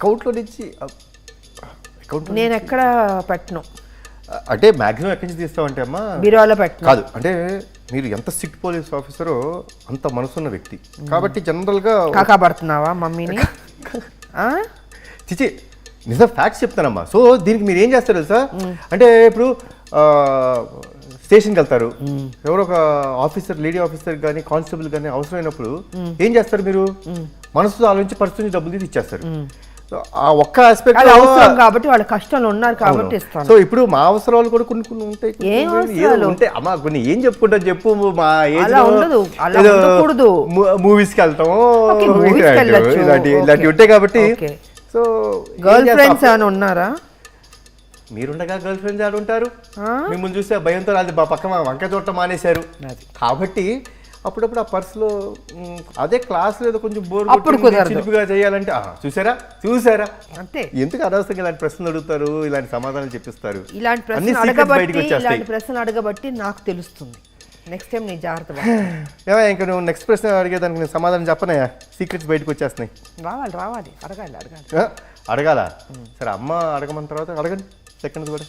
అకౌంట్లో నుంచి నేను ఎక్కడ పెట్టను, అంటే మ్యాక్సిమం ఎక్కడి నుంచి తీస్తామంటే అమ్మా బీరువాలో పెట్టను. కాదు, అంటే మీరు ఎంత స్ట్రిక్ట్ పోలీస్ ఆఫీసరో అంత మనసున్న వ్యక్తి కాబట్టి జనరల్గా కాకాబడుతున్నావా మమ్మీని? చిచి నిజం ఫ్యాక్ట్స్ చెప్తానమ్మా. సో దీనికి మీరు ఏం చేస్తారు తెలుసా, అంటే ఇప్పుడు స్టేషన్కి వెళ్తారు, ఎవరో ఒక ఆఫీసర్, లేడీ ఆఫీసర్ కానీ కానిస్టేబుల్ కానీ అవసరమైనప్పుడు ఏం చేస్తారు, మీరు మనసుతో ఆలోచించి పరిస్థితి డబ్బులు తీసి ఇచ్చేస్తారు. ఆ ఒక్క ఆస్పెక్ట్ అవసరం కాబట్టి వాళ్ళ కష్టంలో ఉన్నారు కాబట్టి ఇస్తాను. సో ఇప్పుడు మా అవసరాలు కూడా కొన్ని కొన్ని ఉంటాయి, ఉంటాయి అమ్మా. కొన్ని ఏం చెప్పుకుంటాం చెప్పు, మా ఏజ్ మూవీస్కి వెళ్తాము ఇలాంటివి ఉంటాయి కాబట్టి. సో గర్ల్ ఫ్రెండ్స్ ఏమైనా ఉన్నారా? మీరుండగా గర్ల్ ఫ్రెండ్స్ ఆడు ఉంటారు, మిమ్మల్ని చూస్తే భయంతో అది పక్క వంక చూడటం మానేశారు కాబట్టి అప్పుడప్పుడు ఆ పర్సులో అదే క్లాస్ లేదు కొంచెం బోర్ చిలిపిగా చేయాలంటే చూసారా చూసారా అంతే. ఎందుకు అనవసరంగా ఇలాంటి ప్రశ్నలు అడుగుతారు, ఇలాంటి సమాధానాలు చెప్పిస్తారు. ఇలాంటి ప్రశ్నలు అడగబట్టి నాకు తెలుస్తుంది. నెక్స్ట్ టైం నేను జాగ్రత్త. ఇంకా నువ్వు నెక్స్ట్ ప్రశ్న అడిగేదానికి నేను సమాధానం చెప్పనయా, సీక్రెట్స్ బయటకు వచ్చేస్తున్నాయి. రావాలి అడగాల. అడగాల? సరే అమ్మ అడగమన్న తర్వాత అడగండి సెకండ్స్ కూడా.